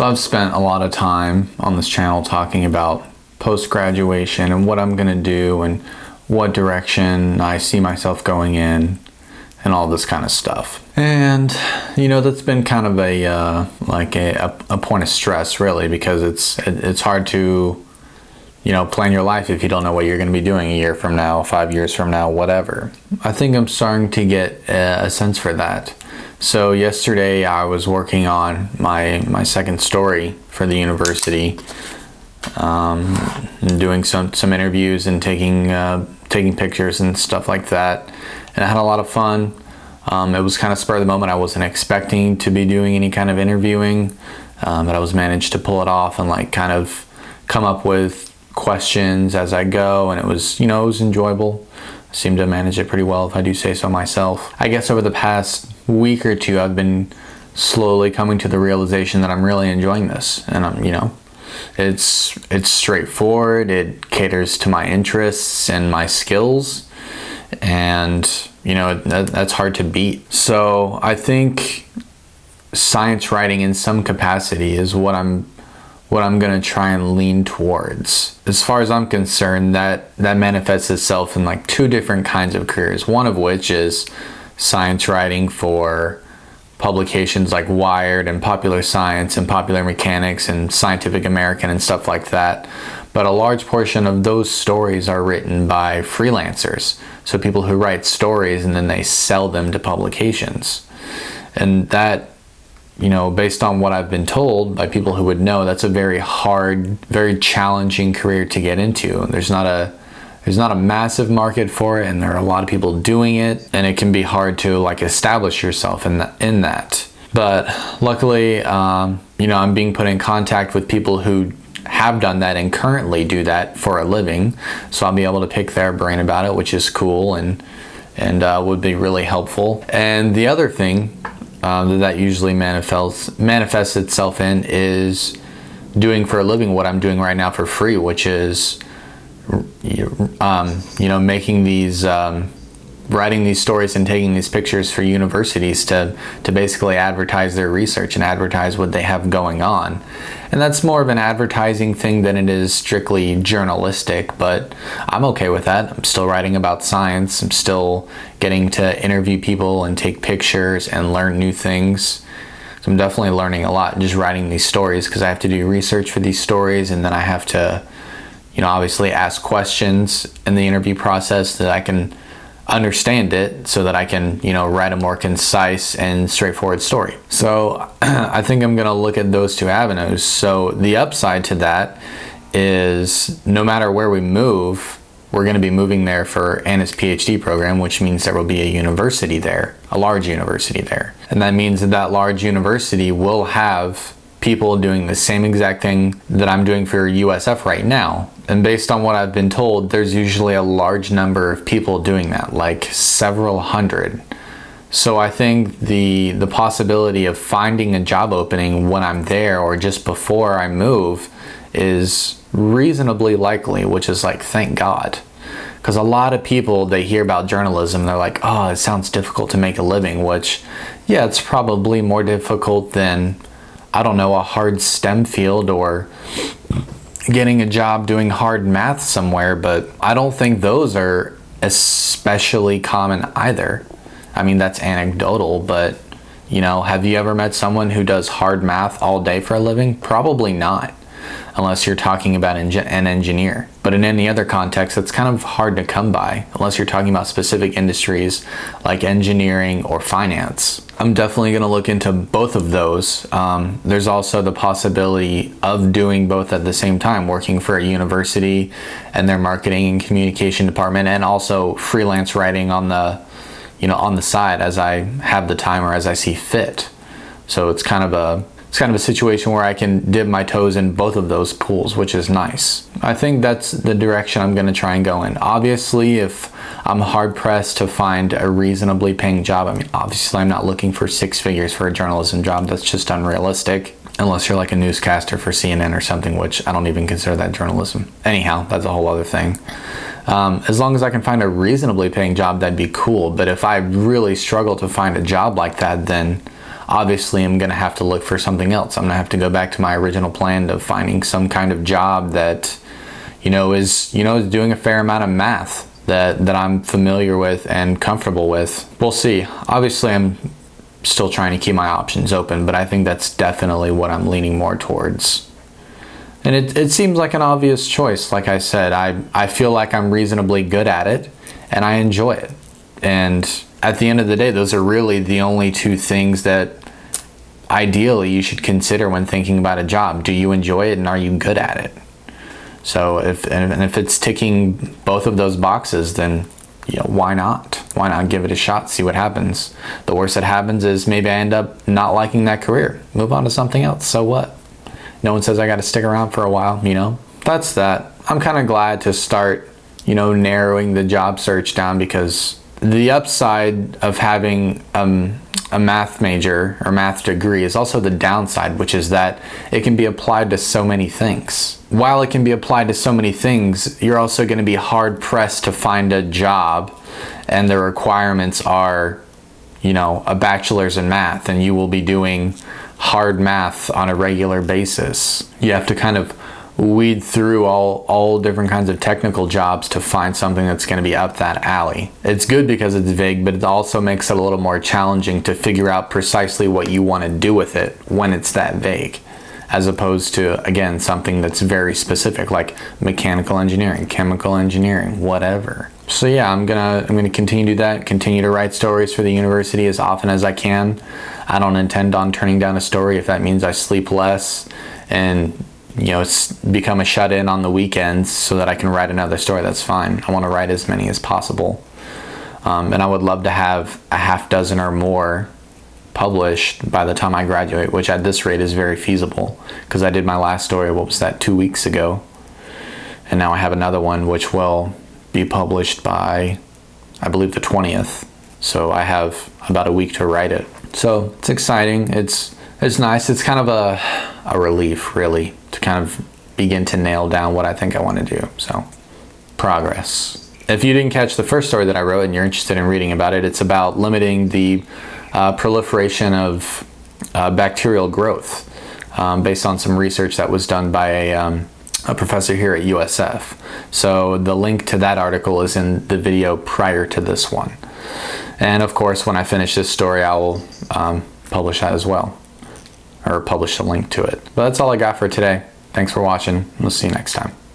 So I've spent a lot of time on this channel talking about post-graduation and what I'm going to do and what direction I see myself going in and all this kind of stuff. And that's been kind of a point of stress, really, because it's hard to plan your life if you don't know what you're going to be doing a year from now, 5 years from now, whatever. I think I'm starting to get a sense for that. So yesterday I was working on my second story for the university, doing some interviews and taking pictures and stuff like that. And I had a lot of fun. It was kind of spur of the moment. I wasn't expecting to be doing any kind of interviewing, but I was managed to pull it off and kind of come up with questions as I go, and it was enjoyable. I seemed to manage it pretty well, if I do say so myself. I guess over the past week or two, I've been slowly coming to the realization that I'm really enjoying this, and it's straightforward. It caters to my interests and my skills, and that's hard to beat. So I think science writing in some capacity is what I'm going to try and lean towards. As far as I'm concerned, that manifests itself in two different kinds of careers. One of which is science writing for publications like Wired and Popular Science and Popular Mechanics and Scientific American and stuff like that. But a large portion of those stories are written by freelancers. So people who write stories and then they sell them to publications. And that, based on what I've been told by people who would know, that's a very hard, very challenging career to get into. There's not a massive market for it, and there are a lot of people doing it, and it can be hard to establish yourself in that. But luckily, I'm being put in contact with people who have done that and currently do that for a living, so I'll be able to pick their brain about it, which is cool and would be really helpful. And the other thing that usually manifests itself in is doing for a living what I'm doing right now for free, which is making these writing these stories and taking these pictures for universities to basically advertise their research and advertise what they have going on. And that's more of an advertising thing than it is strictly journalistic, but I'm okay with that. I'm still writing about science. I'm still getting to interview people and take pictures and learn new things. So I'm definitely learning a lot just writing these stories, because I have to do research for these stories, and then I have to obviously ask questions in the interview process that I can understand it, so that I can write a more concise and straightforward story. So I think I'm going to look at those two avenues. So the upside to that is no matter where we move, we're going to be moving there for Anna's PhD program, which means there will be a university there, a large university there. And that means that large university will have people doing the same exact thing that I'm doing for USF right now. And based on what I've been told, there's usually a large number of people doing that, several hundred. So I think the possibility of finding a job opening when I'm there or just before I move is reasonably likely, which is thank God. Because a lot of people, they hear about journalism, they're like, oh, it sounds difficult to make a living, which, yeah, it's probably more difficult than, I don't know, a hard STEM field or getting a job doing hard math somewhere, but I don't think those are especially common either. I mean, that's anecdotal, but have you ever met someone who does hard math all day for a living? Probably not, unless you're talking about an engineer. But in any other context, it's kind of hard to come by, unless you're talking about specific industries like engineering or finance. I'm definitely going to look into both of those. There's also the possibility of doing both at the same time, working for a university and their marketing and communication department, and also freelance writing on the side as I have the time or as I see fit. So it's kind of a situation where I can dip my toes in both of those pools, which is nice. I think that's the direction I'm going to try and go in. Obviously, if I'm hard pressed to find a reasonably paying job, obviously I'm not looking for 6 figures for a journalism job. That's just unrealistic, unless you're a newscaster for CNN or something, which I don't even consider that journalism. Anyhow, that's a whole other thing. As long as I can find a reasonably paying job, that'd be cool. But if I really struggle to find a job like that, then obviously I'm going to have to look for something else. I'm going to have to go back to my original plan of finding some kind of job that, is doing a fair amount of math that I'm familiar with and comfortable with. We'll see. Obviously, I'm still trying to keep my options open, but I think that's definitely what I'm leaning more towards. And it seems like an obvious choice. Like I said, I feel like I'm reasonably good at it and I enjoy it. And at the end of the day, those are really the only two things that ideally you should consider when thinking about a job. Do you enjoy it and are you good at it? So if it's ticking both of those boxes, then why not? Why not give it a shot, see what happens? The worst that happens is maybe I end up not liking that career. Move on to something else. So what? No one says I got to stick around for a while, That's that. I'm kind of glad to start, narrowing the job search down, because the upside of having a math major or math degree is also the downside, which is that it can be applied to so many things. While it can be applied to so many things, you're also going to be hard pressed to find a job and the requirements are, a bachelor's in math, and you will be doing hard math on a regular basis. You have to kind of weed through all different kinds of technical jobs to find something that's going to be up that alley. It's good because it's vague, but it also makes it a little more challenging to figure out precisely what you want to do with it when it's that vague, as opposed to, again, something that's very specific, like mechanical engineering, chemical engineering, whatever. So yeah, I'm gonna continue to do that, continue to write stories for the university as often as I can. I don't intend on turning down a story if that means I sleep less and become a shut-in on the weekends so that I can write another story. That's fine. I want to write as many as possible. And I would love to have a half dozen or more published by the time I graduate, which at this rate is very feasible, because I did my last story, 2 weeks ago? And now I have another one which will be published by, I believe, the 20th. So I have about a week to write it. So it's exciting. It's nice. It's kind of a relief, really, to kind of begin to nail down what I think I want to do. So, progress. If you didn't catch the first story that I wrote and you're interested in reading about it, it's about limiting the proliferation of bacterial growth based on some research that was done by a professor here at USF. So the link to that article is in the video prior to this one. And of course, when I finish this story, I will publish that as well, or publish a link to it. But that's all I got for today. Thanks for watching. We'll see you next time.